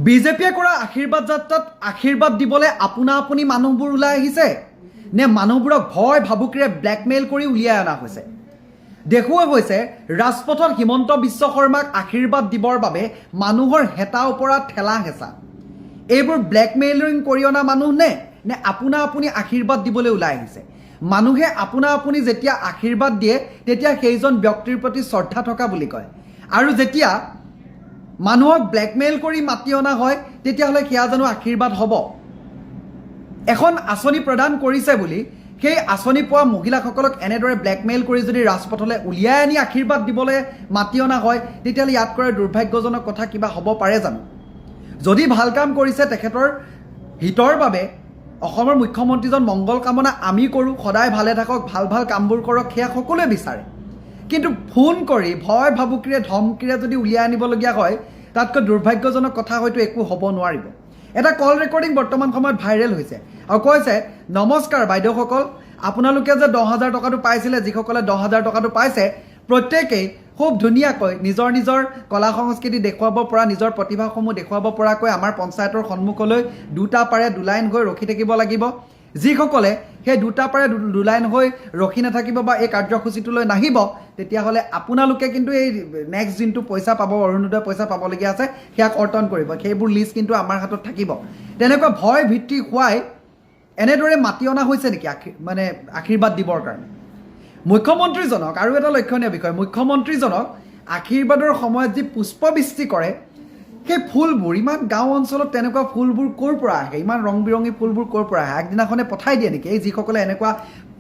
বিজেপিয়ে কৰা আশীৰ্বাদ যাত্ৰাত আশীৰ্বাদ দিবলৈ আপোনা আপুনি মানুহবোৰ ওলাই আহিছে নে মানুহবোৰক ভয় ভাবুকিৰে ব্লেকমেইল কৰি উলিয়াই অনা হৈছে দেখুওৱা হৈছে ৰাজপথত হিমন্ত বিশ্ব শৰ্মাক আশীৰ্বাদ দিবৰ বাবে মানুহৰ হেতা ওপৰা ঠেলা হেঁচা এইবোৰ ব্লেকমেইলিং কৰি অনা মানুহ নে আপোনা আপুনি আশীৰ্বাদ দিবলৈ ওলাই আহিছে মানুহে আপোনা আপুনি যেতিয়া আশীৰ্বাদ দিয়ে তেতিয়া সেইজন ব্যক্তিৰ প্ৰতি শ্ৰদ্ধা থকা বুলি কয় আৰু যেতিয়া মানুহক ব্লেকমেইল কৰি মাতি অনা হয় তেতিয়াহ'লে সেয়া জানো আশীৰ্বাদ হ'ব এখন আঁচনি প্ৰদান কৰিছে বুলি সেই আঁচনি পোৱা মহিলাসকলক এনেদৰে ব্লেকমেইল কৰি যদি ৰাজপথলৈ উলিয়াই আনি আশীৰ্বাদ দিবলৈ মাতি অনা হয় তেতিয়াহ'লে ইয়াত কৰে দুৰ্ভাগ্যজনক কথা কিবা হ'ব পাৰে জানো যদি ভাল কাম কৰিছে তেখেতৰ হিতৰ বাবে অসমৰ মুখ্যমন্ত্ৰীজন মংগল কামনা আমি কৰোঁ সদায় ভালে থাকক ভাল ভাল কামবোৰ কৰক সেয়া সকলোৱে বিচাৰে কিন্তু ফোন কৰি ভয় ভাবুকিৰে ধমকিৰে যদি উলিয়াই আনিবলগীয়া হয় তাতকৈ দুৰ্ভাগ্যজনক কথা হয়তো একো হ'ব নোৱাৰিব এটা কল ৰেকৰ্ডিং বৰ্তমান সময়ত ভাইৰেল হৈছে আৰু কৈছে নমস্কাৰ বাইদেউসকল আপোনালোকে যে 10,000 টকাটো পাইছিলে যিসকলে 10,000 টকাটো পাইছে প্ৰত্যেকেই খুব ধুনীয়াকৈ নিজৰ নিজৰ কলা সংস্কৃতি দেখুৱাব পৰা নিজৰ প্ৰতিভাসমূহ দেখুৱাব পৰাকৈ আমাৰ পঞ্চায়তৰ সন্মুখলৈ দুটা পাৰে দুলাইন হৈ ৰখি থাকিব লাগিব যিসকলে সেই দুটা পাৰে দুলাইন হৈ ৰখি নাথাকিব বা এই কাৰ্যসূচীটোলৈ নাহিব তেতিয়াহ'লে আপোনালোকে কিন্তু এই নেক্সট দিনটো পইচা পাব অৰুণোদয় পইচা পাবলগীয়া আছে সেয়া কৰ্তন কৰিব সেইবোৰ লিষ্ট কিন্তু আমাৰ হাতত থাকিব তেনেকুৱা ভয় ভিত্তি খুৱাই এনেদৰে মাতি অনা হৈছে নেকি মানে আশীৰ্বাদ দিবৰ কাৰণে মুখ্যমন্ত্ৰীজনক আৰু এটা লক্ষণীয় বিষয় মুখ্যমন্ত্ৰীজনক আশীৰ্বাদৰ সময়ত যি পুষ্পবৃষ্টি কৰে সেই ফুলবোৰ ইমান গাঁও অঞ্চলত তেনেকুৱা ফুলবোৰ ক'ৰ পৰা আহে ইমান ৰং বিৰঙী ফুলবোৰ ক'ৰ পৰা আহে আগদিনাখনে পঠাই দিয়ে নেকি এই যিসকলে এনেকুৱা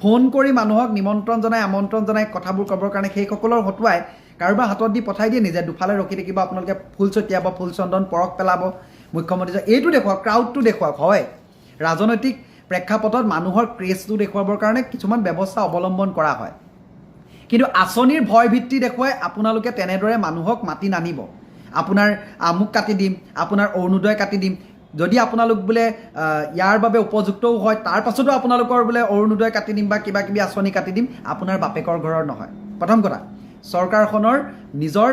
ফোন কৰি মানুহক নিমন্ত্ৰণ জনাই আমন্ত্ৰণ জনাই কথাবোৰ ক'বৰ কাৰণে সেইসকলৰ হতুৱাই কাৰোবাৰ হাতত দি পঠাই দিয়ে নিজে দুফালে ৰখি থাকিব আপোনালোকে ফুল ছটিয়াব ফুল চন্দন পৰক পেলাব মুখ্যমন্ত্ৰীজন এইটো দেখুৱাওক ক্ৰাউডটো দেখুৱাওক হয় ৰাজনৈতিক প্ৰেক্ষাপটত মানুহৰ ক্ৰেজটো দেখুৱাবৰ কাৰণে কিছুমান ব্যৱস্থা অৱলম্বন কৰা হয় কিন্তু আঁচনিৰ ভয় ভিত্তি দেখুৱাই আপোনালোকে তেনেদৰে মানুহক মাতি নানিব আপোনাৰ আমুক কাটি দিম আপোনাৰ অৰুণোদয় কাটি দিম যদি আপোনালোক বোলে ইয়াৰ বাবে উপযুক্তও হয় তাৰ পাছতো আপোনালোকৰ বোলে অৰুণোদয় কাটি দিম বা কিবা কিবি আঁচনি কাটি দিম আপোনাৰ বাপেকৰ ঘৰৰ নহয় প্ৰথম কথা চৰকাৰখনৰ নিজৰ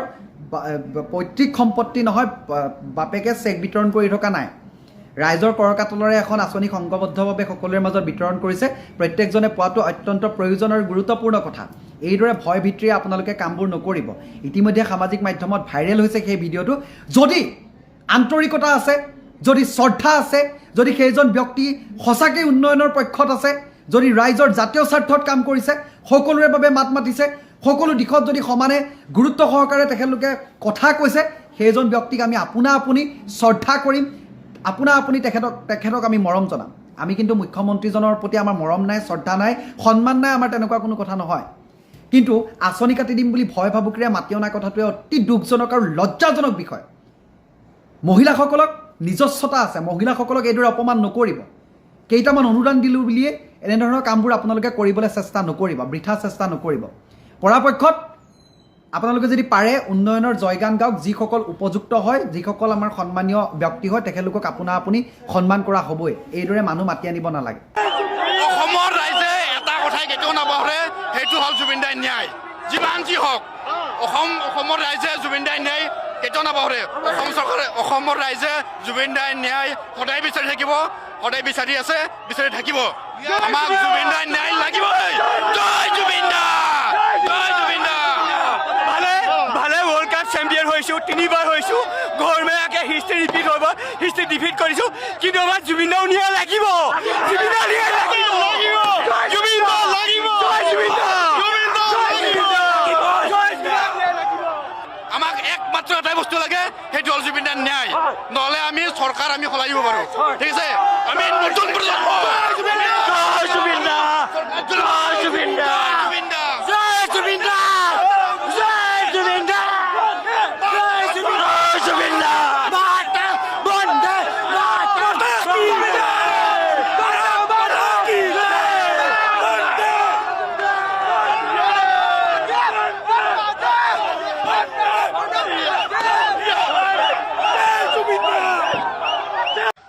পৈতৃক সম্পত্তি নহয় বাপেকে চেক বিতৰণ কৰি থকা নাই ৰাইজৰ কৰকাতলৰে এখন আঁচনি সংঘবদ্ধভাৱে সকলোৰে মাজত বিতৰণ কৰিছে প্ৰত্যেকজনে পোৱাটো অত্যন্ত প্ৰয়োজন আৰু গুৰুত্বপূৰ্ণ কথা এইদৰে ভয় ভিত্তিৰে আপোনালোকে কামবোৰ নকৰিব ইতিমধ্যে সামাজিক মাধ্যমত ভাইৰেল হৈছে সেই ভিডিঅ'টো যদি আন্তৰিকতা আছে যদি শ্ৰদ্ধা আছে যদি সেইজন ব্যক্তি সঁচাকৈ উন্নয়নৰ পক্ষত আছে যদি ৰাইজৰ জাতীয় স্বাৰ্থত কাম কৰিছে সকলোৰে বাবে মাত মাতিছে সকলো দিশত যদি সমানে গুৰুত্ব সহকাৰে তেখেতলোকে কথা কৈছে সেইজন ব্যক্তিক আমি আপোনা আপুনি শ্ৰদ্ধা কৰিম আপোনা আপুনি তেখেতক আমি মৰম জনাম আমি কিন্তু মুখ্যমন্ত্ৰীজনৰ প্ৰতি আমাৰ মৰম নাই শ্ৰদ্ধা নাই সন্মান নাই আমাৰ তেনেকুৱা কোনো কথা নহয় কিন্তু আঁচনি কাটি দিম বুলি ভয় ভাবুকিৰে মাতি অনা কথাটোৱে অতি দুখজনক আৰু লজ্জাজনক বিষয় মহিলাসকলক নিজস্বতা আছে মহিলাসকলক এইদৰে অপমান নকৰিব কেইটামান অনুদান দিলোঁ বুলিয়ে এনেধৰণৰ কামবোৰ আপোনালোকে কৰিবলৈ চেষ্টা নকৰিব বৃথা চেষ্টা নকৰিব পৰাপক্ষত আপোনালোকে যদি পাৰে উন্নয়নৰ জয়গান গাওক যিসকল উপযুক্ত হয় যিসকল আমাৰ সন্মানীয় ব্যক্তি হয় তেখেতলোকক আপোনা আপুনি সন্মান কৰা হ'বই এইদৰে মানুহ মাতি আনিব নালাগে অসমৰ ৰাইজে এটা কথাই কেতিয়াও নাপাহৰে সেইটো হ'ল জুবিন দাৰ ন্যায় যিমান যি হওক অসমৰ ৰাইজে জুবিন দাৰ ন্যায় কেতিয়াও নাপাহৰে অসম চৰকাৰে অসমৰ ৰাইজে জুবিন দাৰ ন্যায় সদায় বিচাৰি থাকিব সদায় বিচাৰি আছে বিচাৰি থাকিব আমাক জুবিন দাৰ ন্যায় লাগিবই জয় জুবিন দা জয় জুবিন দা ভালে ৱৰ্ল্ড কাপ চেম্পিয়ন হৈছোঁ 3বাৰ হৈছোঁ ঘৰ মেয়াকে হিষ্ট্ৰী ৰিপিট হ'ব হিষ্ট্ৰী ডিফিট কৰিছোঁ কিন্তু আমাৰ জুবিন দাও ন্যায় লাগিব জুবিন দা ন্যায় লাগিব জুবিন দা লাগিব জুবিন দা আমাক একমাত্ৰ এটাই বস্তু লাগে সেইটো হ'ল জুবিন দাৰ ন্যায় নহ'লে আমি চৰকাৰ আমি সলাই দিব পাৰোঁ ঠিক আছে আমি নতুন প্ৰজন্ম জয় জুবিন দা জয় জুবিন দা জুবিন দা জয় জুবিন দা জয় জুবিন দা জয় জুবিন দা মাতা বন্দে মাতা কি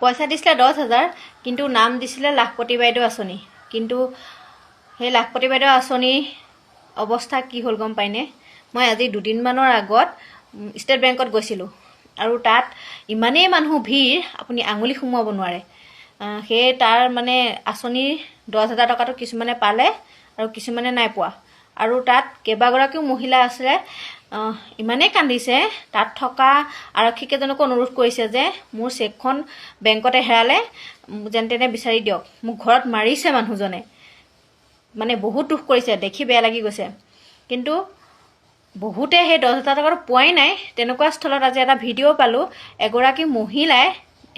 পইচা দিছিলে 10,000 কিন্তু নাম দিছিলে লাখপতি বাইদেউ আঁচনি কিন্তু সেই লাখপতি বাইদেউ আঁচনি অৱস্থা কি হ'ল গম পাইনে মই আজি দুদিনমানৰ আগত ষ্টেট বেংকত গৈছিলোঁ আৰু তাত ইমানেই মানুহ ভিৰ আপুনি আঙুলি সুমুৱাব নোৱাৰে। সেই তাৰ মানে আঁচনিৰ 10,000 টকাটো কিছুমানে পালে আৰু কিছুমানে নাই পোৱা। আৰু তাত কেইবাগৰাকীও মহিলা আছিলে, ইমানেই কান্দিছে। তাত থকা আৰক্ষীকেইজনকো অনুৰোধ কৰিছে যে মোৰ চেকখন বেংকতে হেৰালে, যেন তেনে বিচাৰি দিয়ক, মোক ঘৰত মাৰিছে মানুহজনে। মানে বহুত দুখ কৰিছে, দেখি বেয়া লাগি গৈছে। কিন্তু বহুতে সেই 10,000 টকাটো পোৱাই নাই। তেনেকুৱা স্থলত আজি এটা ভিডিঅ' পালোঁ, এগৰাকী মহিলাই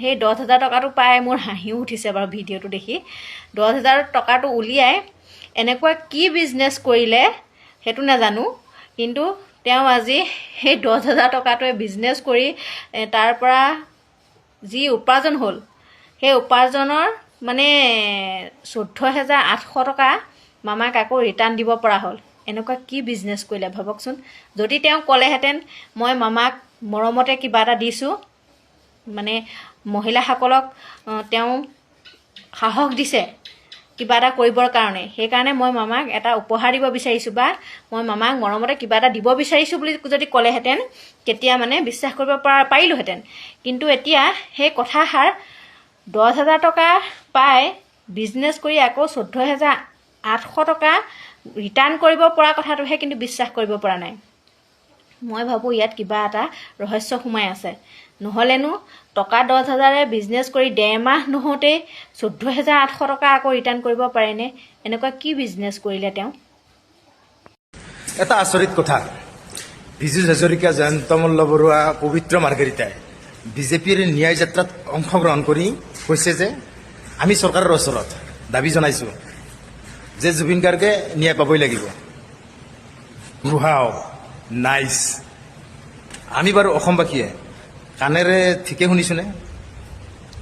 সেই 10,000 টকাটো পাই মোৰ হাঁহিও উঠিছে বাৰু ভিডিঅ'টো দেখি। 10,000 টকাটো উলিয়াই এনেকুৱা কি বিজনেছ কৰিলে সেইটো নাজানো, কিন্তু তেওঁ আজি সেই 10,000 টকাটোৱে বিজনেছ কৰি তাৰ পৰা যি উপাৰ্জন হ'ল, সেই উপাৰ্জনৰ মানে 14,800 টকা মামাক আকৌ ৰিটাৰ্ণ দিব পৰা হ'ল। এনেকুৱা কি বিজনেছ কৰিলে ভাবকচোন। যদি তেওঁ ক'লেহেঁতেন মই মামাক মৰমতে কিবা এটা দিছোঁ, মানে মহিলাসকলক তেওঁ সাহস দিছে কিবা এটা কৰিবৰ কাৰণে, সেইকাৰণে মই মামাক এটা উপহাৰ দিব বিচাৰিছোঁ বা মই মামাক মৰমতে কিবা এটা দিব বিচাৰিছোঁ বুলি যদি ক'লেহেঁতেন, তেতিয়া মানে বিশ্বাস কৰিব পাৰিলোহেঁতেন। কিন্তু এতিয়া সেই কথাষাৰ 10,000 টকা পাই বিজনেছ কৰি আকৌ 14,800 টকা ৰিটাৰ্ণ কৰিব পৰা কথাটোহে কিন্তু বিশ্বাস কৰিব পৰা নাই। মই ভাবোঁ ইয়াত কিবা এটা ৰহস্য সোমাই আছে। নহ'লেনো টকা 10,000ৰে বিজনেছ কৰি 1.5 মাহ নহওঁতেই 14,800 টকা আকৌ ৰিটাৰ্ণ কৰিব পাৰেনে? এনেকুৱা কি বিজনেছ কৰিলে তেওঁ? এটা আচৰিত কথা, বিজু হাজৰিকা, জয়ন্ত মল্ল বৰুৱা, পবিত্ৰ মাৰ্ঘেৰিটাই বিজেপিৰ ন্যায় যাত্ৰাত অংশগ্ৰহণ কৰি কৈছে যে আমি চৰকাৰৰ ওচৰত দাবী জনাইছোঁ যে জুবিন গাৰ্গে ন্যায় পাবই লাগিব। নাইচ। আমি বাৰু অসমবাসীয়ে কাণেৰে ঠিকে শুনিছোনে?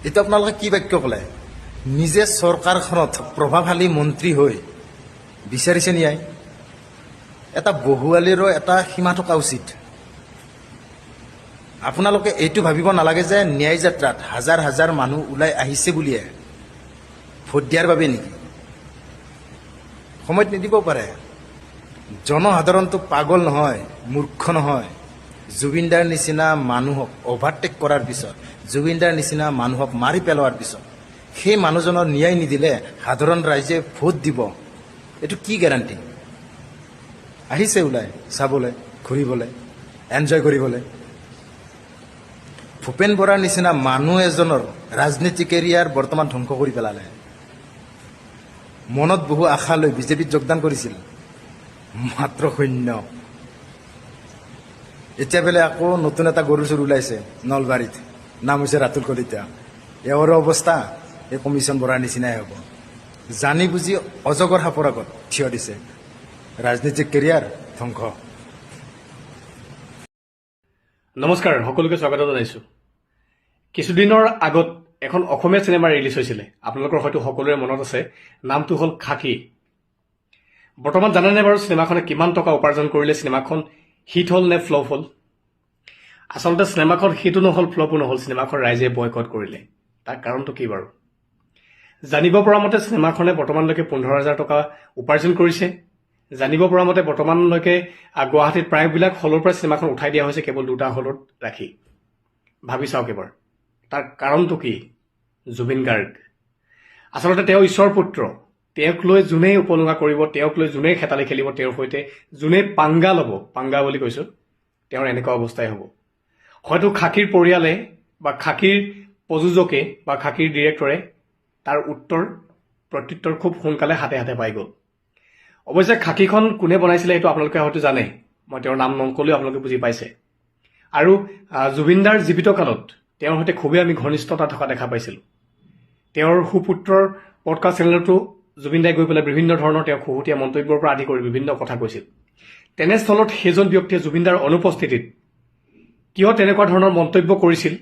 এইটো আপোনালোকে কি বাক্য ক'লে? নিজে চৰকাৰখনত প্ৰভাৱশালী মন্ত্ৰী হৈ বিচাৰিছে ন্যায়। এটা বহুৱালীৰো এটা সীমা থকা উচিত। আপোনালোকে এইটো ভাবিব নালাগে যে ন্যায় যাত্ৰাত হাজাৰ হাজাৰ মানুহ ওলাই আহিছে বুলিয়ে ভোট দিয়াৰ বাবে নেকি? সময়ত নিদিব পাৰে। জনসাধাৰণটো পাগল নহয়, মূৰ্খ নহয়। জুবিনদাৰ নিচিনা মানুহক অভাৰটেক কৰাৰ পিছত, জুবিনদাৰ নিচিনা মানুহক মাৰি পেলোৱাৰ পিছত সেই মানুহজনৰ ন্যায় নিদিলে সাধাৰণ ৰাইজে ভোট দিব, এইটো কি গেৰাণ্টি? আহিছে ওলাই চাবলৈ, ঘূৰিবলৈ, এনজয় কৰিবলৈ। ভূপেন বৰাৰ নিচিনা মানুহ এজনৰ ৰাজনীতি কেৰিয়াৰ বৰ্তমান ধ্বংস কৰি পেলালে। মনত বহু আশা লৈ বিজেপিত যোগদান কৰিছিল, মাত্ৰ শূন্য। এতিয়া বোলে আকৌ নতুন এটা গৰু চুৰ ওলাইছে নলবাৰীত, নাম হৈছে ৰাতুল কলিতা। এওঁৰো অৱস্থা এই কমিশ্যন বৰাৰ নিচিনাই হ'ব। জানি বুজি অজগৰ সাপৰ আগত থিয় দিছে, ৰাজনীতিক কেৰিয়াৰ ধ্বংস। নমস্কাৰ, সকলোকে স্বাগত জনাইছোঁ। কিছুদিনৰ আগত এখন অসমীয়া চিনেমা ৰিলিজ হৈছিলে, আপোনালোকৰ হয়তো সকলোৰে মনত আছে। নামটো হ'ল খাকী। বৰ্তমান জানেনে বাৰু চিনেমাখনে কিমান টকা উপাৰ্জন কৰিলে? চিনেমাখন হিট হ'ল নে ফ্লপ হ'ল? আচলতে চিনেমাখন হিটো নহ'ল, ফ্লপো নহ'ল, চিনেমাখন ৰাইজে বয়কট কৰিলে। তাৰ কাৰণটো কি বাৰু? জানিব পৰা মতে চিনেমাখনে বৰ্তমানলৈকে 15,000 টকা উপাৰ্জন কৰিছে। জানিব পৰা মতে বৰ্তমানলৈকে গুৱাহাটীত প্ৰায়বিলাক হলৰ পৰা চিনেমাখন উঠাই দিয়া হৈছে, কেৱল 2টা হলত ৰাখি। ভাবি চাওক এবাৰ, তাৰ কাৰণটো কি? জুবিন গাৰ্গ। আচলতে তেওঁ ঈশ্বৰ পুত্ৰ। তেওঁক লৈ যোনেই উপলুঙা কৰিব, তেওঁক লৈ যোনেই খেতালি খেলিব, তেওঁৰ সৈতে যোনেই পাংগা ল'ব, পাংগা বুলি কৈছোঁ, তেওঁৰ এনেকুৱা অৱস্থাই হ'ব। হয়তো খাকীৰ পৰিয়ালে বা খাকীৰ প্ৰযোজকে বা খাকীৰ ডিৰেক্টৰে তাৰ প্ৰত্যুত্তৰ খুব সোনকালে হাতে হাতে পাই গ'ল। অৱশ্যে খাকীখন কোনে বনাইছিলে সেইটো আপোনালোকে হয়তো জানে, মই তেওঁৰ নাম নকলেও আপোনালোকে বুজি পাইছে। আৰু জুবিনদাৰ জীৱিত কালত তেওঁৰ সৈতে খুবেই আমি ঘনিষ্ঠতা থকা দেখা পাইছিলোঁ। তেওঁৰ সুপুত্ৰৰ পডকাষ্ট চেনেলতো জুবিনদাই গৈ পেলাই বিভিন্ন ধৰণৰ তেওঁ খুহুতীয়া মন্তব্যৰ পৰা আদি কৰি বিভিন্ন কথা কৈছিল। তেনেস্থলত সেইজন ব্যক্তিয়ে জুবিনদাৰ অনুপস্থিতিত কিয় তেনেকুৱা ধৰণৰ মন্তব্য কৰিছিল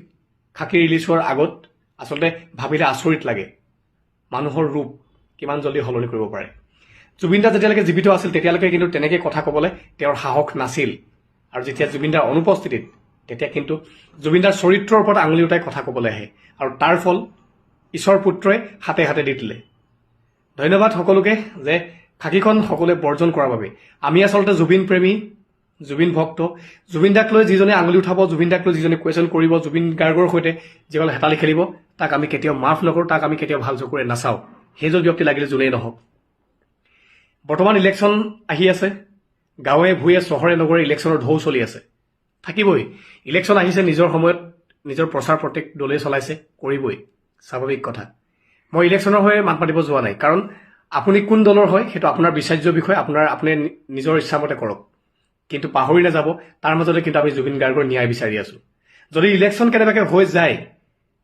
খাকী ৰিলিজ হোৱাৰ আগত, আচলতে ভাবিলে আচৰিত লাগে। মানুহৰ ৰূপ কিমান জলদি সলনি কৰিব পাৰে। জুবিনদা যেতিয়ালৈকে জীৱিত আছিল তেতিয়ালৈকে কিন্তু তেনেকৈ কথা ক'বলৈ তেওঁৰ সাহস নাছিল। আৰু যেতিয়া জুবিনদাৰ অনুপস্থিতিত, তেতিয়া কিন্তু জুবিনদাৰ চৰিত্ৰৰ ওপৰত আঙুলি উঠাই কথা ক'বলৈ আহে। আৰু তাৰ ফল ঈশ্বৰ পুত্ৰই হাতে হাতে দি দিলে। ধন্যবাদ সকলোকে যে খাকীখন সকলোৱে বৰ্জন কৰাৰ বাবে। আমি আচলতে জুবিন প্ৰেমী, জুবিন ভক্ত, জুবিন দাক লৈ যিজনে আঙুলি উঠাব, জুবিন দাক লৈ যিজনে কুৱেশ্যন কৰিব, জুবিন গাৰ্গৰ সৈতে যিসকলে হেতালি খেলিব, তাক আমি কেতিয়াও মাফ নকৰোঁ, তাক আমি কেতিয়াও ভাল চকুৰে নাচাওঁ, সেইজন ব্যক্তি লাগিলে যোনেই নহওক। বৰ্তমান ইলেকশ্যন আহি আছে, গাঁৱে ভূঞে চহৰে নগৰে ইলেকশ্যনৰ ঢৌ চলি আছে, থাকিবই। ইলেকশ্যন আহিছে, নিজৰ সময়ত নিজৰ প্ৰচাৰ প্ৰত্যেক দলেই চলাইছে, কৰিবই, স্বাভাৱিক কথা। মই ইলেকশ্যনৰ হৈ মাত মাতিব যোৱা নাই, কাৰণ আপুনি কোন দলৰ হয় সেইটো আপোনাৰ বিচাৰ্য বিষয়, আপুনি নিজৰ ইচ্ছামতে কৰক, কিন্তু পাহৰি নাযাব তাৰ মাজতে কিন্তু আমি জুবিন গাৰ্গৰ ন্যায় বিচাৰি আছোঁ। যদি ইলেকশ্যন কেনেবাকৈ হৈ যায়,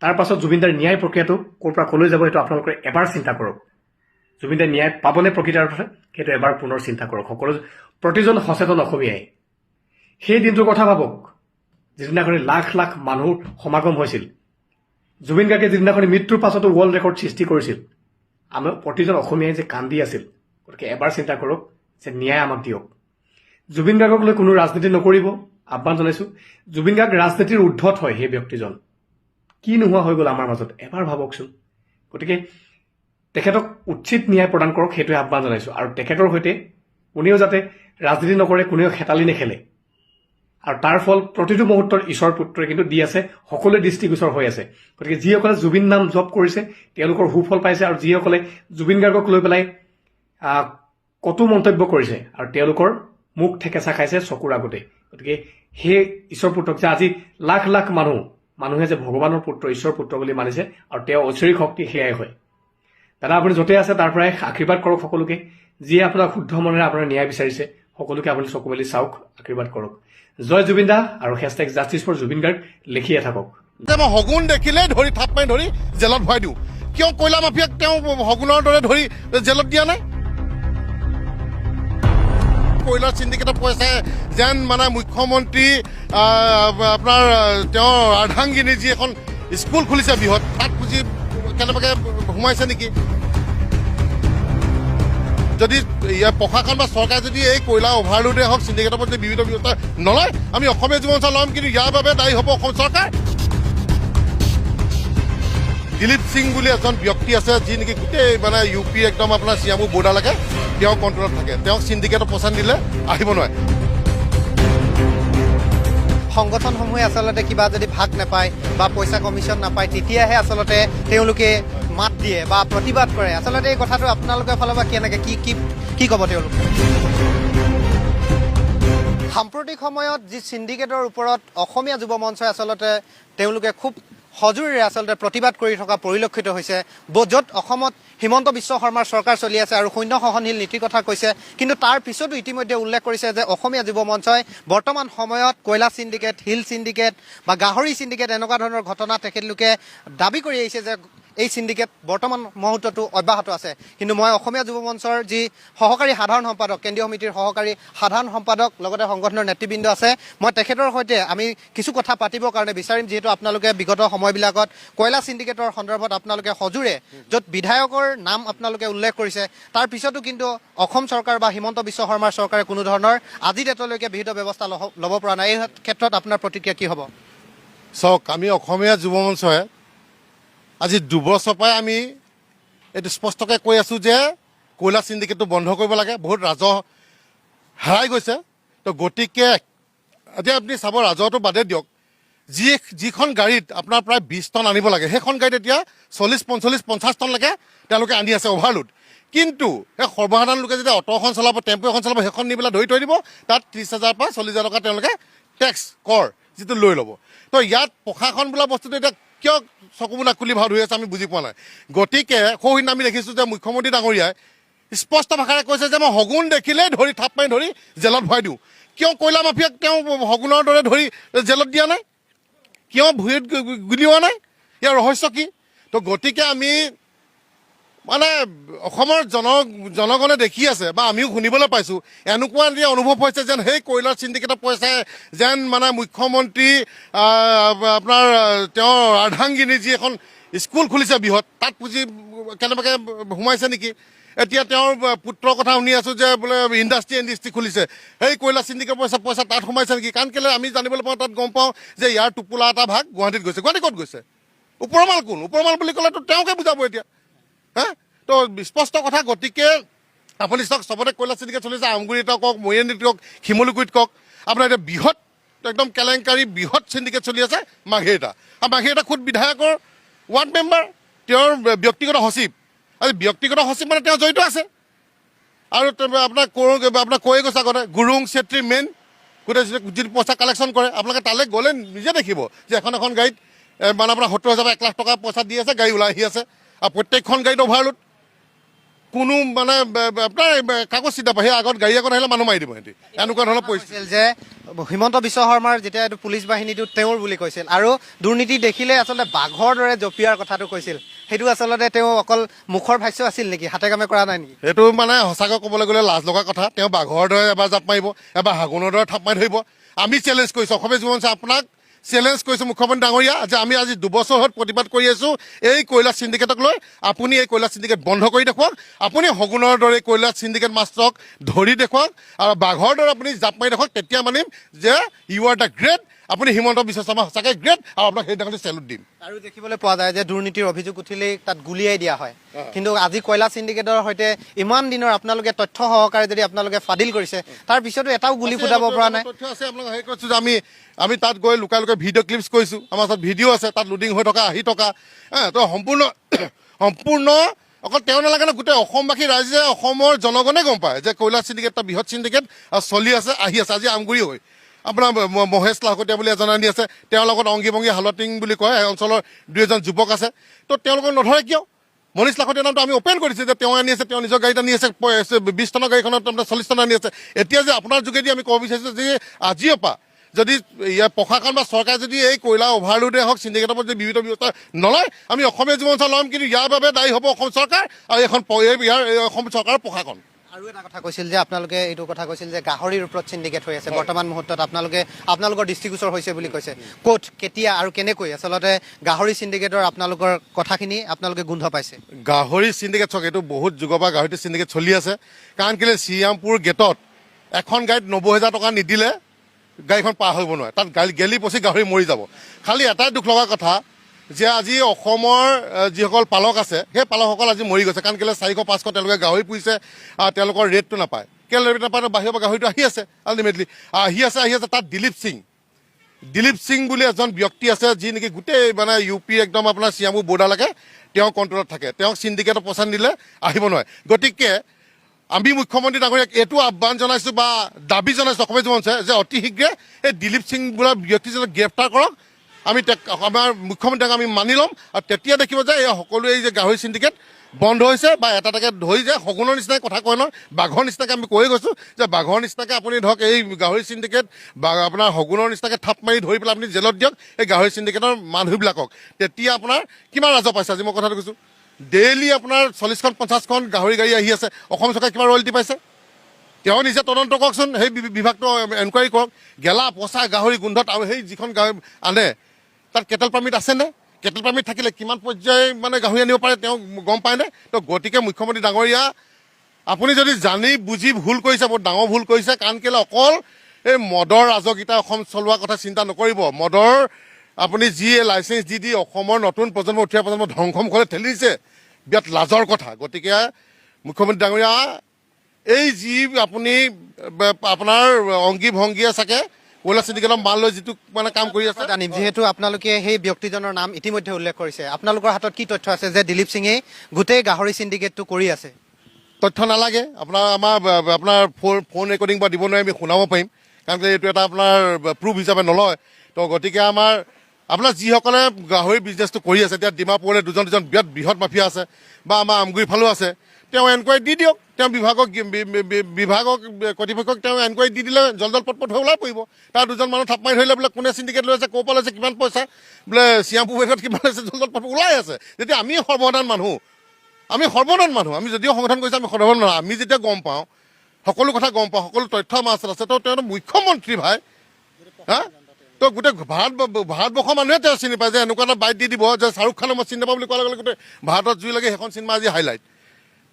তাৰ পাছত জুবিনদাৰ ন্যায় প্ৰক্ৰিয়াটো ক'ৰ পৰা ক'লৈ যাব সেইটো আপোনালোকে এবাৰ চিন্তা কৰক। জুবিনদাৰ ন্যায় পাবনে প্ৰকৃত অৰ্থে সেইটো এবাৰ পুনৰ চিন্তা কৰক সকলো, প্ৰতিজন সচেতন অসমীয়াই। সেই দিনটোৰ কথা ভাবক যিদিনাখনি লাখ লাখ মানুহৰ সমাগম হৈছিল, জুবিন গাৰ্গে যিদিনাখনি মৃত্যুৰ পাছতো ৱৰ্ল্ড ৰেকৰ্ড সৃষ্টি কৰিছিল, আমি প্ৰতিজন অসমীয়াই যে কান্দি আছিল। গতিকে এবাৰ চিন্তা কৰক যে ন্যায় আমাক দিয়ক। জুবিন গাৰ্গক লৈ কোনো ৰাজনীতি নকৰিব, আহ্বান জনাইছোঁ। জুবিন গাৰ্গ ৰাজনীতিৰ ঊৰ্ধত হয় সেই ব্যক্তিজন, কি নোহোৱা হৈ গ'ল আমাৰ মাজত, এবাৰ ভাবকচোন। গতিকে তেখেতক উচিত ন্যায় প্ৰদান কৰক, সেইটোৱে আহ্বান জনাইছোঁ। আৰু তেখেতৰ সৈতে কোনেও যাতে ৰাজনীতি নকৰে, কোনেও হেতালি নেখেলে। আৰু তাৰ ফল প্ৰতিটো মুহূৰ্তত ঈশ্বৰ পুত্ৰই কিন্তু দি আছে, সকলোৱে দৃষ্টিগোচৰ হৈ আছে। গতিকে যিসকলে জুবিন নাম জপ কৰিছে তেওঁলোকৰ সুফল পাইছে, আৰু যিসকলে জুবিন গাৰ্গক লৈ পেলাই কটু মন্তব্য কৰিছে আৰু তেওঁলোকৰ মুখ ঠেকেচা খাইছে চকুৰ আগতে। গতিকে সেই ঈশ্বৰ পুত্ৰক যে আজি লাখ লাখ মানুহে যে ভগৱানৰ পুত্ৰ, ঈশ্বৰ পুত্ৰ বুলি মানিছে, আৰু তেওঁ ঐশ্বৰিক শক্তি সেয়াই হয়। দাদা আপুনি য'তে আছে তাৰ পৰাই আশীৰ্বাদ কৰক সকলোকে, যিয়ে আপোনাক শুদ্ধ মনেৰে আপোনাৰ ন্যায় বিচাৰিছে সকলোকে আপুনি চকু মেলি চাওক, আশীৰ্বাদ কৰক। জয় জুবিন দা আৰু #জাষ্টিছ ফৰ জুবিন গাৰ্গ লিখিয়ে থাকক। মই শগুন দেখিলেই ধৰি থাপ মাৰি ধৰি জেলত ভৰাই দিওঁ। কিয় কয়লা মাফিয়াক তেওঁ শগুনৰ দৰে ধৰি জেলত দিয়া নাই? কয়লাৰ চিণ্ডিকেটৰ পইচাই যেন মানে মুখ্যমন্ত্ৰী আপোনাৰ তেওঁৰ আৰ্ধাংগিনী যি এখন স্কুল খুলিছে বৃহৎ, তাত পুঁজি কেনেবাকৈ সোমাইছে নেকি? যদি প্ৰশাসন বা চৰকাৰে যদি এই কয়লা অভাৰলোডে হওক, চিণ্ডিকেটৰ প্ৰতি বিবিধ ব্যৱস্থা নলয়, আমি অসমীয়া যুৱ মঞ্চ ল'ম, কিন্তু ইয়াৰ বাবে দায়ী হ'ব অসম চৰকাৰ। দিলীপ সিং বুলি এজন ব্যক্তি আছে, যি নেকি গোটেই মানে ইউ পি একদম আপোনাৰ চিয়ামু বৰ্ডাৰলৈকে তেওঁ কণ্ট্ৰলত থাকে। তেওঁক চিণ্ডিকেটৰ পইচা দিলে আহিব নোৱাৰে। সংগঠনসমূহে আচলতে কিবা যদি ভাগ নাপায় বা পইচা কমিশ্যন নাপায়, তেতিয়াহে আচলতে তেওঁলোকে মাত দিয়ে বা প্ৰতিবাদ কৰে। আচলতে এই কথাটো আপোনালোকৰ ফালৰ পৰা কেনেকৈ কি ক'ব তেওঁলোকে? সাম্প্ৰতিক সময়ত যি চিণ্ডিকেটৰ ওপৰত অসমীয়া যুৱ মঞ্চই আচলতে তেওঁলোকে খুব সজোৰেৰে আচলতে প্ৰতিবাদ কৰি থকা পৰিলক্ষিত হৈছে, য'ত অসমত হিমন্ত বিশ্ব শৰ্মাৰ চৰকাৰ চলি আছে আৰু শূন্য সহনশীল নীতিৰ কথা কৈছে। কিন্তু তাৰ পিছতো ইতিমধ্যে উল্লেখ কৰিছে যে অসমীয়া যুৱ মঞ্চই বৰ্তমান সময়ত কয়লা চিণ্ডিকেট, শিল চিণ্ডিকেট বা গাহৰি চিণ্ডিকেট এনেকুৱা ধৰণৰ ঘটনা তেখেতলোকে দাবী কৰি আহিছে যে এই চিণ্ডিকেট বৰ্তমান মুহূৰ্ততো অব্যাহত আছে। কিন্তু মই অসমীয়া যুৱ মঞ্চৰ যি সহকাৰী সাধাৰণ সম্পাদক, কেন্দ্ৰীয় সমিতিৰ সহকাৰী সাধাৰণ সম্পাদক, লগতে সংগঠনৰ নেতৃবৃন্দ আছে, মই তেখেতৰ সৈতে আমি কিছু কথা পাতিবৰ কাৰণে বিচাৰিম। যিহেতু আপোনালোকে বিগত সময়বিলাকত কয়লা চিণ্ডিকেটৰ সন্দৰ্ভত আপোনালোকে সজোৰে য'ত বিধায়কৰ নাম আপোনালোকে উল্লেখ কৰিছে, তাৰ পিছতো কিন্তু অসম চৰকাৰ বা হিমন্ত বিশ্ব শৰ্মাৰ চৰকাৰে কোনো ধৰণৰ আজি ডেটলৈকে বিহিত ব্যৱস্থা ল'ব পৰা নাই। এই ক্ষেত্ৰত আপোনাৰ প্ৰতিক্ৰিয়া কি হ'ব? চাওক, আমি অসমীয়া যুৱ মঞ্চই আজি 2 বছৰ পৰাই আমি এইটো স্পষ্টকৈ কৈ আছোঁ যে কয়লা চিণ্ডিকেটটো বন্ধ কৰিব লাগে। বহুত ৰাজহ হেৰাই গৈছে। তো গতিকে এতিয়া আপুনি চাব, ৰাজহটো বাদে দিয়ক, যিখন গাড়ীত আপোনাৰ প্ৰায় 20 টন আনিব লাগে, সেইখন গাড়ীত এতিয়া 40, 45, 50 টনলৈকে তেওঁলোকে আনি আছে অভাৰলোড। কিন্তু সেই সৰ্বসাধাৰণ লোকে যেতিয়া অটো এখন চলাব, টেম্পু এখন চলাব, সেইখন নি পেলাই ধৰি থৈ দিব, তাত 30,000 পৰা 40,000 টকা তেওঁলোকে টেক্স কৰ যিটো লৈ ল'ব। তো ইয়াত প্ৰশাসন বোলা বস্তুটো এতিয়া কিয় চকুমুনা খুলি ভাও ধৰি আছে আমি বুজি পোৱা নাই। গতিকে সৌহিন আমি দেখিছোঁ যে মুখ্যমন্ত্ৰী ডাঙৰীয়াই স্পষ্ট ভাষাৰে কৈছে যে মই শগুন দেখিলেই ধৰি থাপ মাৰি ধৰি জেলত ভৰাই দিওঁ। কিয় কয়লা মাফিয়াক তেওঁ শগুনৰ দৰে ধৰি জেলত দিয়া নাই? কিয় ভুঁইত গুলিওৱা নাই? ইয়াৰ ৰহস্য কি? তো গতিকে আমি মানে অসমৰ জনগণে দেখি আছে বা আমিও শুনিবলৈ পাইছোঁ, এনেকুৱা এতিয়া অনুভৱ হৈছে যেন সেই কয়লাৰ চিণ্ডিকেটৰ পইচাই যেন মানে মুখ্যমন্ত্ৰী আপোনাৰ তেওঁৰ আৰ্ধাংগিনী যি এখন স্কুল খুলিছে বৃহৎ, তাত পুঁজি কেনেবাকৈ সোমাইছে নেকি? এতিয়া তেওঁৰ পুত্ৰৰ কথা শুনি আছোঁ যে বোলে ইণ্ডাষ্ট্ৰি খুলিছে, সেই কয়লা চিণ্ডিকেটৰ পইচা তাত সোমাইছে নেকি? কাৰণ কেলৈ আমি জানিবলৈ পাওঁ, তাত গম পাওঁ যে ইয়াৰ টোপোলা এটা ভাগ গুৱাহাটীত গৈছে। গুৱাহাটী ক'ত গৈছে? ওপৰমাল কোন? ওপৰমাল বুলি ক'লেতো তেওঁকে বুজাব এতিয়া। তো স্পষ্ট কথা। গতিকে আপুনি চাওক, চবতে কয়লা চিণ্ডিকেট চলিছে। আমগুৰিত কওক, মৰিয়নিত কওক, শিমলুগুৰিত কওক। আপোনাৰ এতিয়া বৃহৎ একদম কেলেংকাৰী বৃহৎ চিণ্ডিকেট চলি আছে মাঘেৰিটা আৰু মাঘেৰিটা খুদ বিধায়কৰ ৱাৰ্ড মেম্বাৰ তেওঁৰ ব্যক্তিগত সচিব আৰু ব্যক্তিগত সচিব মানে তেওঁ জড়িত আছে আৰু আপোনাৰ কৈয়ে গৈছে আগতে গুৰুং চেত্ৰী মেইন গোটেই যিটো পইচা কালেকশ্যন কৰে আপোনালোকে তালৈ গ'লে নিজে দেখিব যে এখন গাড়ীত মানে আপোনাৰ 70,000 1 লাখ টকা পইচা দি আছে গাড়ী ওলাই আহি আছে আৰু প্ৰত্যেকখন গাড়ীত অভাৰলোড কোনো মানে আপোনাৰ কাগজ চিন্তা পায় সেই আগত গাড়ী আগত আহিলে মানুহ মাৰি দিব সিহঁতি এনেকুৱা ধৰণৰ পৰিস্থিতি যে হিমন্ত বিশ্ব শৰ্মাৰ যেতিয়া এইটো পুলিচ বাহিনীটো তেওঁৰ বুলি কৈছিল আৰু দুৰ্নীতি দেখিলে আচলতে বাঘৰ দৰে জঁপিয়াৰ কথাটো কৈছিল সেইটো আচলতে তেওঁ অকল মুখৰ ভাষ্য আছিল নেকি হাতে কামে কৰা নাই নেকি সেইটো মানে সঁচাকৈ ক'বলৈ গ'লে লাজ লগা কথা তেওঁ বাঘৰ দৰে এবাৰ জাপ মাৰিব এবাৰ হাগুনৰ দৰে থাপ মাৰি ধৰিব আমি চেলেঞ্জ কৰিছোঁ অসমীয়া যুৱ মঞ্চে আপোনাক চেলেঞ্জ কৰিছোঁ মুখ্যমন্ত্ৰী ডাঙৰীয়া যে আমি আজি 2 বছৰ হ'ল প্ৰতিবাদ কৰি আছোঁ এই কয়লা চিণ্ডিকেটক লৈ আপুনি এই কয়লা চিণ্ডিকেট বন্ধ কৰি দেখুৱাওক আপুনি শগুনৰ দৰে কয়লা চিণ্ডিকেট মাষ্টৰক ধৰি দেখুৱাওক আৰু বাঘৰ দৰে আপুনি জাপ মাৰি দেখুৱাওক তেতিয়া মানিম যে ইউ আৰ দ্য গ্ৰেট আপুনি হিমন্ত বিশ্ব শৰ্মা সঁচাকৈ গ্ৰেট আৰু আপোনাক সেইদিনাখনি চেলুট দিম আৰু দেখিবলৈ পোৱা যায় যে দুৰ্নীতিৰ অভিযোগ উঠিলেই তাত গুলিয়াই দিয়া হয় কিন্তু আজি কয়লা চিণ্ডিকেটৰ সৈতে ইমান দিনৰ আপোনালোকে তথ্য সহকাৰে যদি আপোনালোকে ফাদিল কৰিছে তাৰ পিছতো এটাও গুলি ফুটাব পৰা নাই তথ্য আছে আপোনাক হেৰি কৰিছোঁ যে আমি তাত গৈ লুকাই ভিডিঅ' ক্লিপছ কৰিছোঁ আমাৰ ওচৰত ভিডিঅ' আছে তাত লোডিং হৈ থকা আহি থকা তো সম্পূৰ্ণ অকল তেওঁ নালাগে ন গোটেই অসমবাসী ৰাইজে অসমৰ জনগণে গম পায় যে কয়লা চিণ্ডিকেট এটা বৃহৎ চিণ্ডিকেট চলি আছে আহি আছে আজি আমগুৰি হৈ আপোনাৰ মহেশ লাহকটীয়া বুলি এজন আনি আছে তেওঁৰ লগত অংগী ভংগী হালটিং বুলি কয় অঞ্চলৰ 2 যুৱক আছে তো তেওঁলোকক নধৰে কিয় মনীষ লাহকটীয়াৰ নামটো আমি অপেন কৰিছোঁ যে তেওঁ আনি আছে তেওঁ নিজৰ গাড়ীত আনি আছে 20 টনৰ গাড়ীখনত আপোনাৰ 40 টন আনি আছে এতিয়া যে আপোনাৰ যোগেদি আমি ক'ব বিচাৰিছোঁ যে আজিৰ পৰা যদি ইয়াৰ প্ৰশাসন বা চৰকাৰে যদি এই কয়লা অভাৰলোডে হওক চিণ্ডিকেটৰ ওপৰত যদি বিহিত ব্যৱস্থা নলয় আমি অসমীয়া যুৱ মঞ্চ ল'ম কিন্তু ইয়াৰ বাবে দায়ী হ'ব অসম চৰকাৰ আৰু অসম চৰকাৰৰ প্ৰশাসন আৰু এটা কথা কৈছিল যে আপোনালোকে এইটো কথা কৈছিল যে গাহৰিৰ ওপৰত চিণ্ডিকেট হৈ আছে বৰ্তমান মুহূৰ্তত আপোনালোকৰ দৃষ্টিগোচৰ হৈছে বুলি কৈছে ক'ত কেতিয়া আৰু কেনেকৈ আচলতে গাহৰি চিণ্ডিকেটৰ আপোনালোকৰ কথাখিনি আপোনালোকে গোন্ধ পাইছে গাহৰি চিণ্ডিকেট চক এইটো বহুত যুগৰ পৰা গাহৰিটো চিণ্ডিকেট চলি আছে কাৰণ কেলৈ শ্ৰীৰামপুৰ গেটত এখন গাড়ীত 90,000 টকা নিদিলে গাড়ীখন পাৰ হ'ব নোৱাৰে তাত গেলি পচি গাহৰি মৰি যাব খালি এটাই দুখ লগা কথা যে আজি অসমৰ যিসকল পালক আছে সেই পালকসকল আজি মৰি গৈছে কাৰণ কেলৈ 400-500 তেওঁলোকে গাহৰি পুহিছে আৰু তেওঁলোকৰ ৰেটটো নাপায় কেলৈ ৰেট নাপায় বাহিৰৰ পৰা গাহৰিটো আহি আছে আল্টিমেটলি আহি আছে তাত দিলীপ সিং বুলি এজন ব্যক্তি আছে যি নেকি গোটেই মানে UP একদম আপোনাৰ শ্ৰীৰামপুৰ বৰ্ডাৰলৈকে তেওঁ কণ্ট্ৰলত থাকে তেওঁক চিণ্ডিকেটৰ পইচা নিদিলে আহিব নোৱাৰে গতিকে আমি মুখ্যমন্ত্ৰী ডাঙৰীয়াক এইটো আহ্বান জনাইছোঁ বা দাবী জনাইছোঁ অসমীয়া যুৱ মঞ্চে যে অতি শীঘ্ৰে এই দিলীপ সিং বোলা ব্যক্তিজনক গ্ৰেপ্তাৰ কৰক আমি আমাৰ মুখ্যমন্ত্ৰীক আমি মানি ল'ম আৰু তেতিয়া দেখিব যে এই সকলোৱে এই যে গাহৰি চিণ্ডিকেট বন্ধ হৈছে বা এটাকে ধৰি যে শগুনৰ নিচিনাকৈ কথা কয় নহয় বাঘৰ নিচিনাকৈ আমি কৈয়ে গৈছোঁ যে বাঘৰ নিচিনাকৈ আপুনি ধৰক এই গাহৰি চিণ্ডিকেট বা আপোনাৰ শগুনৰ নিচিনাকৈ থাপ মাৰি ধৰি পেলাই আপুনি জেলত দিয়ক এই গাহৰি চিণ্ডিকেটৰ মানুহবিলাকক তেতিয়া আপোনাৰ কিমান ৰাজহ পাইছে আজি মই কথাটো কৈছোঁ ডেইলি আপোনাৰ 40খন 50খন গাহৰি গাড়ী আহি আছে অসম চৰকাৰে কিমান ৰয়েল্টি পাইছে তেওঁ নিজে তদন্ত কৰকচোন সেই বিভাগটো এনকুৱাৰী কৰক গেলা পচা গাহৰি গোন্ধত আৰু সেই যিখন গাহৰি আনে তাত কেটেল পাৰ্মিট আছেনে কেটেল পাৰ্মিট থাকিলে কিমান পৰ্যায় মানে গাহৰি আনিব পাৰে তেওঁ গম পায়নে তো গতিকে মুখ্যমন্ত্ৰী ডাঙৰীয়া আপুনি যদি জানি বুজি ভুল কৰিছে বহুত ডাঙৰ ভুল কৰিছে কাৰণ কেলৈ অকল এই মদৰ ৰাজগীতা অসম চলোৱাৰ কথা চিন্তা নকৰিব মদৰ আপুনি যি লাইচেঞ্চ দি অসমৰ নতুন প্ৰজন্ম উঠি অহা প্ৰজন্ম ধ্বংসমুখলৈ ঠেলি দিছে বিৰাট লাজৰ কথা গতিকে মুখ্যমন্ত্ৰী ডাঙৰীয়া এই যি আপুনি আপোনাৰ অংগী ভংগীয়ে চাগে কয়লা চিণ্ডিকেটৰ মাল লৈ যিটো মানে কাম কৰি আছে জানিম যিহেতু আপোনালোকে সেই ব্যক্তিজনৰ নাম ইতিমধ্যে উল্লেখ কৰিছে আপোনালোকৰ হাতত কি তথ্য আছে যে দিলীপ সিঙে গোটেই গাহৰি চিণ্ডিকেটটো কৰি আছে তথ্য নালাগে আপোনাৰ ফোন ৰেকৰ্ডিং বা দিব নোৱাৰি আমি শুনাব পাৰিম কাৰণ এইটো এটা আপোনাৰ প্ৰুফ হিচাপে নলয় তো গতিকে আপোনাৰ যিসকলে গাহৰি বিজনেছটো কৰি আছে এতিয়া ডিমাপুৰলৈ দুজন বিৰাট বৃহৎ মাফিয়া আছে বা আমাৰ আমগুৰিৰ ফালেও আছে তেওঁ এনকুৱাৰী দি দিয়ক তেওঁ বিভাগক কৰ্তৃপক্ষক তেওঁ এনকুৱাৰী দি দিলে জলজল পটপট হৈ ওলাই পৰিব তাৰ 2জন মানুহ থাপ মাৰি ধৰিলে বোলে কোনে চিণ্ডিকেট লৈ আছে ক'ৰ পৰা লৈছে কিমান পইচা বোলে শ্ৰীৰামপুৰ বেগত কিমান লৈছে জলজল পটপট ওলাই আছে যেতিয়া আমি সৰ্বসাধাৰণ মানুহ আমি যদিও সংগঠন কৰিছোঁ আমি সৰ্বসাধাৰণ মানুহ আমি যেতিয়া গম পাওঁ সকলো কথা গম পাওঁ সকলো তথ্য আমাৰ ওচৰত আছে তো তেওঁ মুখ্যমন্ত্ৰী ভাই হা তো গোটেই ভাৰতবৰ্ষৰ মানুহে তেওঁ চিনি পায় যে এনেকুৱা এটা বাইট দি দিব যে শ্বাহৰুখ খানক মই চিনি নাপাওঁ বুলি কোৱাৰ লগে লগে গোটেই ভাৰতত জুই লাগে সেইখন চিনেমা আজি হাইলাইট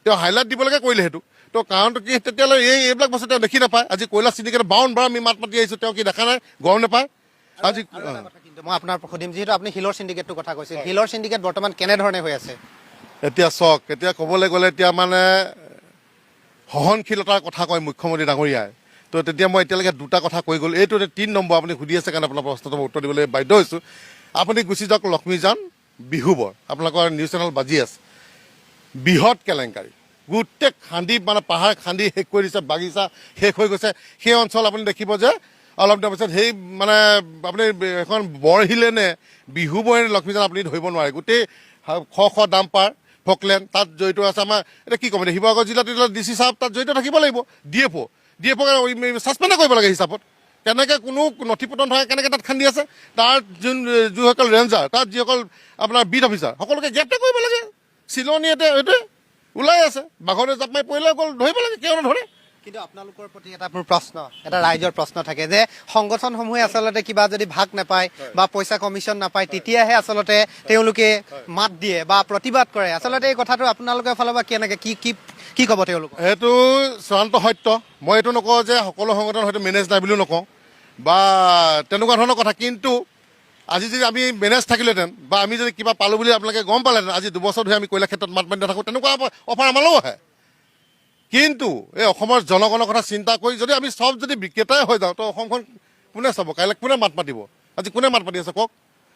তেওঁ হাইলাইট দিবলৈকে কৰিলে সেইটো তো কাৰণটো কি তেতিয়াহ'লে এইবিলাক বস্তু তেওঁ দেখি নাপায় আজি কয়লা চিণ্ডিকেট 52 বাৰ আমি মাত মাতি আহিছোঁ তেওঁ কি দেখা নাই গম নাপায় আজি কিন্তু মই আপোনাৰ সুধিম যিহেতু আপুনি শিলৰ চিণ্ডিকেটটোৰ কথা কৈছিল শিলৰ চিণ্ডিকেট বৰ্তমান কেনেধৰণে হৈ আছে এতিয়া চাওক এতিয়া ক'বলৈ গ'লে এতিয়া মানে সহনশীলতাৰ কথা কয় মুখ্যমন্ত্ৰী ডাঙৰীয়াই তো তেতিয়া মই এতিয়ালৈকে দুটা কথা কৈ গ'লো। এইটো 3 নম্বৰ আপুনি সুধি আছে কাৰণে আপোনাৰ প্ৰশ্নটো মই উত্তৰ দিবলৈ বাধ্য হৈছোঁ। আপুনি গুচি যাওক লক্ষ্মীজান বিহুবৰ, আপোনালোকৰ নিউজ চেনেল বাজি আছে, বৃহৎ কেলেংকাৰী, গোটেই খান্দি মানে পাহাৰ খান্দি শেষ কৰি দিছে, বাগিচা শেষ হৈ গৈছে। সেই অঞ্চল আপুনি দেখিব যে অলপ দিনৰ পিছত সেই মানে আপুনি এখন বৰশিলে নে বিহুবৰে লক্ষ্মীজান আপুনি ধৰিব নোৱাৰে। গোটেই শ ডাম্পাৰ ফকলেণ্ড তাত জড়িত আছে। আমাৰ এতিয়া কি ক'ম, এতিয়া শিৱসাগৰ জিলাত DC চাহাব তাত জড়িত থাকিব লাগিব। DFO ছাছপেণ্ডে কৰিব লাগে হিচাপত। কেনেকৈ কোনো নথি পত্ৰ নহয়, কেনেকৈ তাত খান্দি আছে, তাৰ যিসকল ৰেঞ্জাৰ, তাত যিসকল আপোনাৰ বিট অফিচাৰ, সকলোকে গ্ৰেপ্তাৰ কৰিব লাগে। চিলনীয়াতে এইটোৱে ওলাই আছে, বাঘৰে জাপ মাৰি পৰিলে অকল ধৰিব লাগে, কিয় নধৰে? কিন্তু আপোনালোকৰ প্ৰতি এটা মোৰ প্ৰশ্ন, এটা ৰাইজৰ প্ৰশ্ন থাকে যে সংগঠনসমূহে আচলতে কিবা যদি ভাগ নাপায় বা পইচা কমিশ্যন নাপায় তেতিয়াহে আচলতে তেওঁলোকে মাত দিয়ে বা প্ৰতিবাদ কৰে। আচলতে এই কথাটো আপোনালোকৰ ফালৰ পৰা কেনেকৈ কি ক'ব তেওঁলোকক? সেইটো চূড়ান্ত সত্য। মই এইটো নকওঁ যে সকলো সংগঠন হয়তো মেনেজ নাই বুলিও নকওঁ বা তেনেকুৱা ধৰণৰ কথা। কিন্তু আজি যদি আমি মেনেজ থাকিলেহেঁতেন বা আমি যদি কিবা পালোঁ বুলি আপোনালোকে গম পালেহেঁতেন, আজি 2 বছৰ ধৰি আমি কয়লা ক্ষেত্ৰত মাত মাতি নাথাকোঁ, তেনেকুৱা অফাৰ আমালৈও আহে। কিন্তু এই অসমৰ জনগণৰ কথা চিন্তা কৰি যদি আমি চব যদি বিক্ৰেতাই হৈ যাওঁ, তো অসমখন কোনে চাব? কাইলৈ কোনে মাত মাতিব? আজি কোনে মাত মাতি আছে কওক?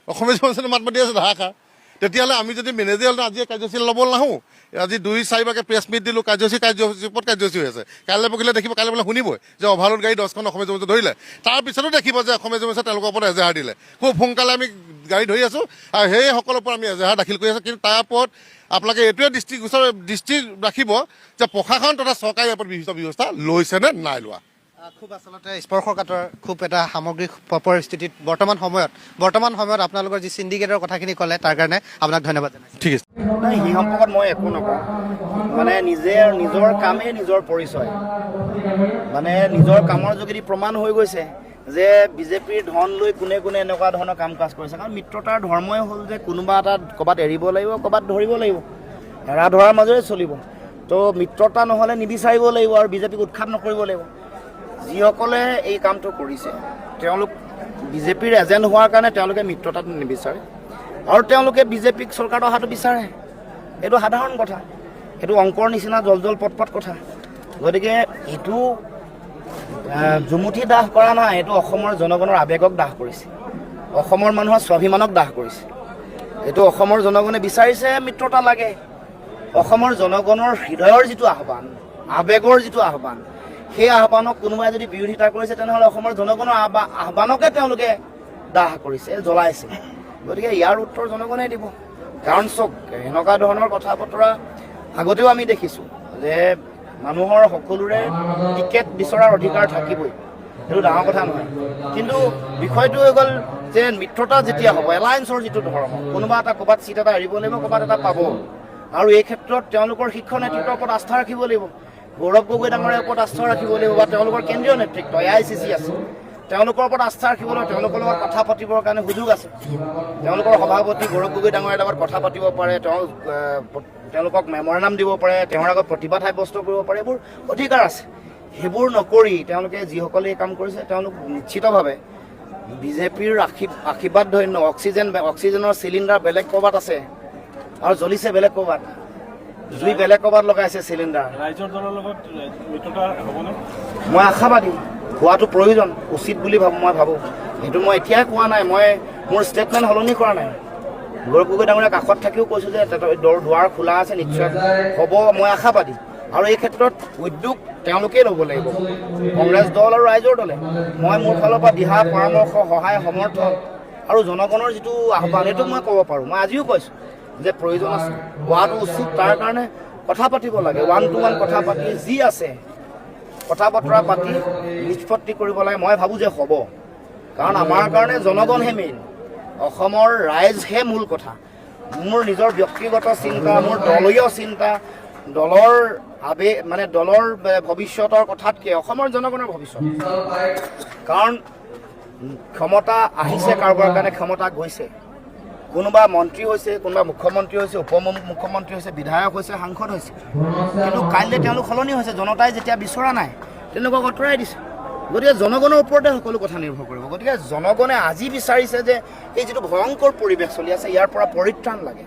অসমীয়া জনসাধাৰণে মাত মাতি আছে ধাৰাষাৰ। তেতিয়াহ'লে আমি যদি মেনেজে হ'লে আজি কাৰ্যসূচী ল'ব নাহোঁ, আজি 2-4বাৰকৈ প্ৰেছ মিট দিলোঁ, কাৰ্যসূচী ওপৰত কাৰ্যসূচী হৈ আছে। কাইলৈ পৰহিলে দেখিব, কাইলৈ বোলে শুনিবই যে অভাৰলোড গাড়ী 10খন অসমীয়া জনসাধাৰণে ধৰিলে। তাৰপিছতো দেখিব যে অসমীয়া জনসাধাৰণে তেওঁলোকৰ ওপৰত এজাহাৰ দিলে। খুব সোনকালে আমি গাড়ী ধৰি আছোঁ আৰু সেইসকলৰ ওপৰত আমি এজাহাৰ দাখিল কৰি আছোঁ। কিন্তু তাৰ ওপৰত আপোনালোকে এইটোৱে দৃষ্টি ৰাখিব যে প্ৰশাসন তথা চৰকাৰে ইয়াৰ ওপৰত বিহিত ব্যৱস্থা লৈছে নে নাই লোৱা। খুব আচলতে স্পৰ্শকাতৰ খুব এটা সামগ্ৰিক পৰিস্থিতিত বৰ্তমান সময়ত আপোনালোকৰ যি চিণ্ডিকেটৰ কথাখিনি ক'লে তাৰ কাৰণে আপোনাক ধন্যবাদ জনাইছোঁ। ঠিক আছে। সেই সম্পৰ্কত মই একো নকওঁ। মানে নিজৰ কামেই নিজৰ পৰিচয়, মানে নিজৰ কামৰ যোগেদি প্ৰমাণ হৈ গৈছে যে বিজেপিৰ ধন লৈ কোনে কোনে এনেকুৱা ধৰণৰ কাম কাজ কৰিছে। কাৰণ মিত্ৰতাৰ ধৰ্মই হ'ল যে কোনোবা এটা ক'ৰবাত এৰিব লাগিব, ক'ৰবাত ধৰিব লাগিব, এৰা ধৰাৰ মাজেৰে চলিব। তো মিত্ৰতা নহ'লে নিবিচাৰিব লাগিব আৰু বিজেপিক উৎখাত নকৰিব লাগিব। যিসকলে এই কামটো কৰিছে তেওঁলোক বিজেপিৰ এজেণ্ট হোৱাৰ কাৰণে তেওঁলোকে মিত্ৰতাটো নিবিচাৰে আৰু তেওঁলোকে বিজেপিক চৰকাৰত অহাটো বিচাৰে। এইটো সাধাৰণ কথা, সেইটো অংকৰ নিচিনা জল পট কথা। গতিকে এইটো জুমুঠি দাহ কৰা নাই, এইটো অসমৰ জনগণৰ আৱেগক দাহ কৰিছে, অসমৰ মানুহৰ স্বাভিমানক দাহ কৰিছে। এইটো অসমৰ জনগণে বিচাৰিছে মিত্ৰতা লাগে। অসমৰ জনগণৰ হৃদয়ৰ যিটো আহ্বান, আৱেগৰ যিটো আহ্বান, সেই আহ্বানক কোনোবাই যদি বিৰোধিতা কৰিছে তেনেহ'লে অসমৰ জনগণৰ আহ্বানকে তেওঁলোকে দাহ কৰিছে, জ্বলাইছে। গতিকে ইয়াৰ উত্তৰ জনগণে দিব। কাৰণ চাওক, এনেকুৱা ধৰণৰ কথা বতৰা আগতেও আমি দেখিছোঁ যে মানুহৰ সকলোৰে টিকেট বিচৰাৰ অধিকাৰ থাকিবই, সেইটো ডাঙৰ কথা নহয়। কিন্তু বিষয়টো হৈ গ'ল যে মিত্ৰতা যেতিয়া হ'ব, এলায়েন্সৰ যিটো ধৰ্ম, কোনোবা এটা ক'ৰবাত চিট এটা এৰিব লাগিব, ক'ৰবাত এটা পাব। আৰু এই ক্ষেত্ৰত তেওঁলোকৰ শীৰ্ষ নেতৃত্বৰ ওপৰত আস্থা ৰাখিব লাগিব, গৌৰৱ গগৈ ডাঙৰীয়াৰ ওপৰত আস্থা ৰাখিব লাগিব বা তেওঁলোকৰ কেন্দ্ৰীয় নেতৃত্ব AICC আছে, তেওঁলোকৰ ওপৰত আস্থা ৰাখিব লাগিব। তেওঁলোকৰ লগত কথা পাতিবৰ কাৰণে সুযোগ আছে। তেওঁলোকৰ সভাপতি গৌৰৱ গগৈ ডাঙৰীয়াৰ লগত কথা পাতিব পাৰে, তেওঁলোকক মেমৰেণ্ডাম দিব পাৰে, তেওঁৰ আগত প্ৰতিবাদ সাব্যস্ত কৰিব পাৰে, এইবোৰ অধিকাৰ আছে। সেইবোৰ নকৰি তেওঁলোকে যিসকলে এই কাম কৰিছে তেওঁলোক নিশ্চিতভাৱে বিজেপিৰ আশীৰ্বাদ ধন্য। অক্সিজেনৰ চিলিণ্ডাৰ বেলেগ ক'ৰবাত আছে আৰু জ্বলিছে বেলেগ ক'ৰবাত, জুই বেলেগ ক'ৰবাত লগাইছে চিলিণ্ডাৰ। ৰাইজৰ দলৰ লগত মিত্ৰতা হ'বনে? মই আশাবাদী, হোৱাটো প্ৰয়োজন, উচিত বুলি মই ভাবোঁ। সেইটো মই এতিয়াই কোৱা নাই, মই মোৰ ষ্টেটমেণ্ট সলনি কৰা নাই। গৌৰৱ গগৈ ডাঙৰীয়া কাষত থাকিও কৈছোঁ যে দুৱাৰ খোলা আছে, নিশ্চয় হ'ব, মই আশাবাদী। আৰু এই ক্ষেত্ৰত উদ্যোগ তেওঁলোকেই ল'ব লাগিব, কংগ্ৰেছ দল আৰু ৰাইজৰ দলে। মই মোৰ ফালৰ পৰা দিহা পৰামৰ্শ, সহায়, সমৰ্থন আৰু জনগণৰ যিটো আহ্বান, এইটো মই ক'ব পাৰোঁ। মই আজিও কৈছোঁ যে প্ৰয়োজন আছে, হোৱাটো উচিত। তাৰ কাৰণে কথা পাতিব লাগে, 1-to-1 কথা পাতি যি আছে কথা বতৰা পাতি নিষ্পত্তি কৰিব লাগে। মই ভাবোঁ যে হ'ব, কাৰণ আমাৰ কাৰণে জনগণহে মেইন, অসমৰ ৰাইজহে মূল কথা। মোৰ নিজৰ ব্যক্তিগত চিন্তা, মোৰ দলীয় চিন্তা, দলৰ মানে দলৰ ভৱিষ্যতৰ কথাতকৈ অসমৰ জনগণৰ ভৱিষ্যত। কাৰণ ক্ষমতা আহিছে কাৰোবাৰ কাৰণে, ক্ষমতা গৈছে। কোনোবা মন্ত্ৰী হৈছে, কোনোবা মুখ্যমন্ত্ৰী হৈছে, উপ মুখ্যমন্ত্ৰী হৈছে, বিধায়ক হৈছে, সাংসদ হৈছে। কিন্তু কাইলৈ তেওঁলোক সলনি হৈছে, জনতাই যেতিয়া বিচৰা নাই তেওঁলোকক আঁতৰাই দিছে। গতিকে জনগণৰ ওপৰতে সকলো কথা নিৰ্ভৰ কৰিব। গতিকে জনগণে আজি বিচাৰিছে যে এই যিটো ভয়ংকৰ পৰিৱেশ চলি আছে, ইয়াৰ পৰা পৰিত্ৰাণ লাগে।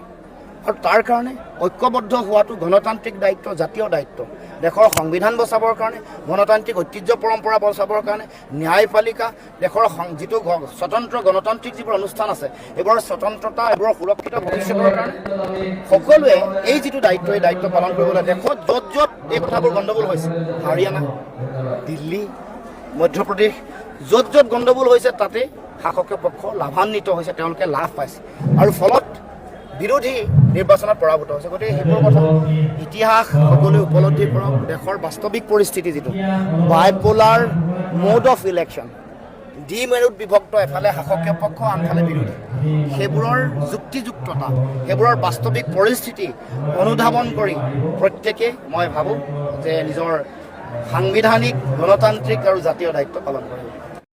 আৰু তাৰ কাৰণে ঐক্যবদ্ধ হোৱাটো গণতান্ত্ৰিক দায়িত্ব, জাতীয় দায়িত্ব। দেশৰ সংবিধান বচাবৰ কাৰণে, গণতান্ত্ৰিক ঐতিহ্য পৰম্পৰা বচাবৰ কাৰণে, ন্যায়পালিকা, দেশৰ যিটো স্বতন্ত্ৰ গণতান্ত্ৰিক যিবোৰ অনুষ্ঠান আছে এইবোৰৰ স্বতন্ত্ৰতা, এইবোৰৰ সুৰক্ষিত ভৱিষ্যতৰ কাৰণে সকলোৱে এই যিটো দায়িত্ব, এই দায়িত্ব পালন কৰিবলৈ দেশত য'ত য'ত এই কথাবোৰ গণ্ডগোল হৈছে, হাৰিয়ানা, দিল্লী, মধ্যপ্ৰদেশ, য'ত য'ত গণ্ডগোল হৈছে তাতে শাসকীয় পক্ষ লাভান্বিত হৈছে, তেওঁলোকে লাভ পাইছে আৰু ফলত বিৰোধী নিৰ্বাচনত পৰাভূত হৈছে। গতিকে সেইবোৰ কথা ইতিহাস সকলোৱে উপলব্ধি কৰক। দেশৰ বাস্তৱিক পৰিস্থিতি যিটো বাইপোলাৰ মোড অফ ইলেকশ্যন, দ্বি মেৰুত বিভক্ত, এফালে শাসকীয় পক্ষ, আনফালে বিৰোধী, সেইবোৰৰ যুক্তিযুক্ততা, সেইবোৰৰ বাস্তৱিক পৰিস্থিতি অনুধাৱন কৰি প্ৰত্যেকে মই ভাবোঁ যে নিজৰ সাংবিধানিক, গণতান্ত্ৰিক আৰু জাতীয় দায়িত্ব পালন কৰিব।